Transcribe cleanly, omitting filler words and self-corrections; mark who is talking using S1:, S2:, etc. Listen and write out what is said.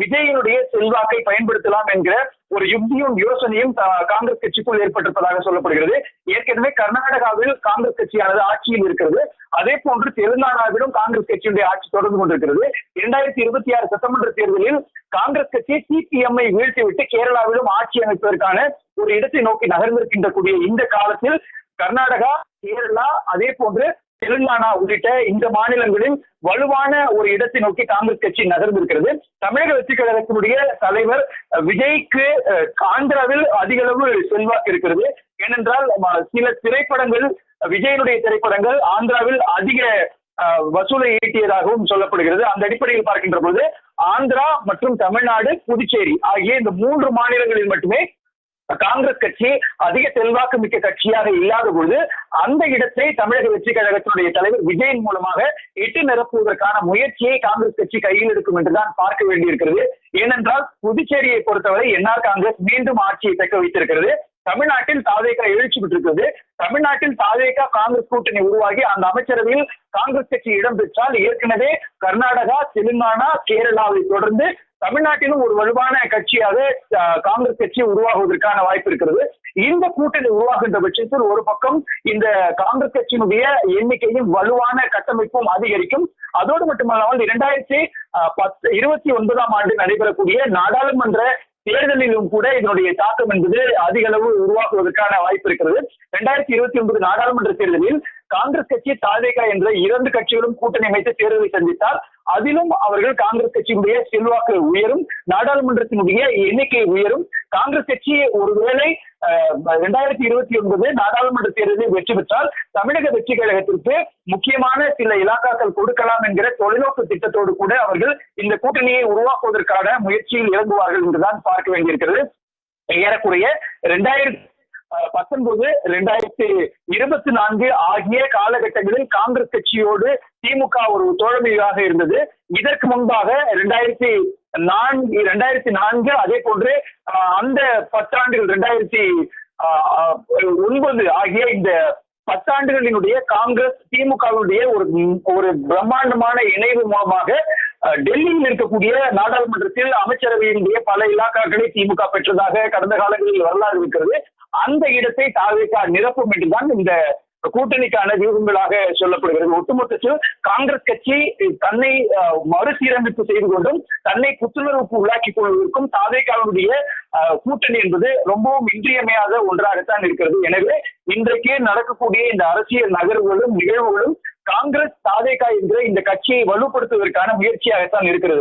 S1: விஜயினுடைய செல்வாக்கை பயன்படுத்தலாம் என்கிற ஒரு யுக்தியும் யோசனையும் காங்கிரஸ் கட்சிக்குள் ஏற்பட்டிருப்பதாக சொல்லப்படுகிறது. ஏற்கனவே கர்நாடகாவில் காங்கிரஸ் கட்சியானது ஆட்சியில் இருக்கிறது. அதே போன்று தெலுங்கானாவிலும் காங்கிரஸ் கட்சியுடைய ஆட்சி தொடர்ந்து கொண்டிருக்கிறது. 2026 சட்டமன்ற தேர்தலில் காங்கிரஸ் கட்சி சிபிஎம்ஐ வீழ்த்திவிட்டு கேரளாவிலும் ஆட்சி அமைப்பதற்கான ஒரு இடத்தை நோக்கி நகர்ந்திருக்கின்ற கூடிய இந்த காலத்தில் கர்நாடகா, கேரளா, அதே போன்று தெலுங்கானா உள்ளிட்ட இந்த மாநிலங்களில் வலுவான ஒரு இடத்தை நோக்கி காங்கிரஸ் கட்சி நகர்ந்திருக்கிறது. தமிழக வெற்றி கழகத்தினுடைய தலைவர் விஜய்க்கு ஆந்திராவில் அதிக அளவு செல்வாக்கு இருக்கிறது. ஏனென்றால் சில திரைப்படங்கள், விஜயனுடைய திரைப்படங்கள் ஆந்திராவில் அதிக வசூலை ஈட்டியதாகவும் சொல்லப்படுகிறது. அந்த அடிப்படையில் பார்க்கின்ற போது ஆந்திரா மற்றும் தமிழ்நாடு, புதுச்சேரி ஆகிய இந்த 3 மாநிலங்களில் மட்டுமே காங்கிரஸ் கட்சி அதிக செல்வாக்கு மிக்க கட்சியாக இல்லாத பொழுது அந்த இடத்தை தமிழக வெற்றி கழகத்தினுடைய தலைவர் விஜயின் மூலமாக எட்டு நிரப்புவதற்கான முயற்சியை காங்கிரஸ் கட்சி கையில் எடுக்கும் என்றுதான் பார்க்க வேண்டியிருக்கிறது. ஏனென்றால் புதுச்சேரியை பொறுத்தவரை என்ஆர் காங்கிரஸ் மீண்டும் ஆட்சியை தக்க வைத்திருக்கிறது. தமிழ்நாட்டில் தாவேகா எழுச்சி பெற்றிருக்கிறது. தமிழ்நாட்டில் தாவேகா காங்கிரஸ் கூட்டணி உருவாகி அந்த அமைச்சரவையில் காங்கிரஸ் கட்சி இடம் பெற்றால் ஏற்கனவே கர்நாடகா, தெலுங்கானா, கேரளாவை தொடர்ந்து தமிழ்நாட்டிலும் ஒரு வலுவான கட்சியாக காங்கிரஸ் கட்சி உருவாகுவதற்கான வாய்ப்பு இருக்கிறது. இந்த கூட்டணி உருவாகின்ற பட்சத்தில் ஒரு பக்கம் இந்த காங்கிரஸ் கட்சியினுடைய எண்ணிக்கையும் வலுவான கட்டமைப்பும் அதிகரிக்கும். அதோடு மட்டுமல்லாமல் 2029 ஆண்டு நடைபெறக்கூடிய நாடாளுமன்ற தேர்தலிலும் கூட இதனுடைய தாக்கம் என்பது அதிக அளவு உருவாக்குவதற்கான வாய்ப்பு இருக்கிறது. 2029 நாடாளுமன்ற தேர்தலில் காங்கிரஸ் கட்சி, தாவேகா என்ற 2 கட்சிகளும் கூட்டணி அமைத்து தேர்தலை சந்தித்தால் அதிலும் அவர்கள் காங்கிரஸ் கட்சியினுடைய செல்வாக்கு உயரும், நாடாளுமன்றத்தினுடைய எண்ணிக்கை உயரும். காங்கிரஸ் கட்சி ஒருவேளை 2029 நாடாளுமன்ற தேர்தலில் வெற்றி பெற்றால் தமிழக வெற்றி கழகத்திற்கு முக்கியமான சில இலாக்காக்கள் கொடுக்கலாம் என்கிற தொலைநோக்கு திட்டத்தோடு கூட அவர்கள் இந்த கூட்டணியை உருவாக்குவதற்கான முயற்சியில் இறங்குவார்கள் என்றுதான் பார்க்க வேண்டியிருக்கிறது. ஏறக்குறைய 2019, 2024 ஆகிய காலகட்டங்களில் காங்கிரஸ் கட்சியோடு திமுக ஒரு தோழமையாக இருந்தது. இதற்கு முன்பாக 2004 அதே போன்று அந்த 10 ஆண்டுகள் 2009 ஆகிய இந்த 10 ஆண்டுகளினுடைய காங்கிரஸ் திமுகவுடைய ஒரு பிரம்மாண்டமான இணைவு மூலமாக டெல்லியில் இருக்கக்கூடிய நாடாளுமன்றத்தில் அமைச்சரவையினுடைய பல இலாக்காக்களை திமுக பெற்றதாக கடந்த காலங்களில் வரலாறு இருக்கிறது. அந்த இடத்தை தாவேகா நிரப்பும் என்றுதான் இந்த கூட்டணிக்கான வியூகங்களாக சொல்லப்படுகிறது. ஒட்டுமொத்தத்தில் காங்கிரஸ் கட்சி தன்னை மறுசீரமைப்பு செய்து கொண்டும் தன்னை புத்துணர்வுக்கு உள்ளாக்கிக் கொள்வதற்கும் தாவேகாவுடைய கூட்டணி என்பது ரொம்பவும் இன்றியமையாத ஒன்றாகத்தான் இருக்கிறது. எனவே இன்றைக்கு நடக்கக்கூடிய இந்த அரசியல் நகர்வுகளும் நிகழ்வுகளும் காங்கிரஸ், தாவேகா என்ற இந்த கட்சியை வலுப்படுத்துவதற்கான முயற்சியாகத்தான் இருக்கிறது.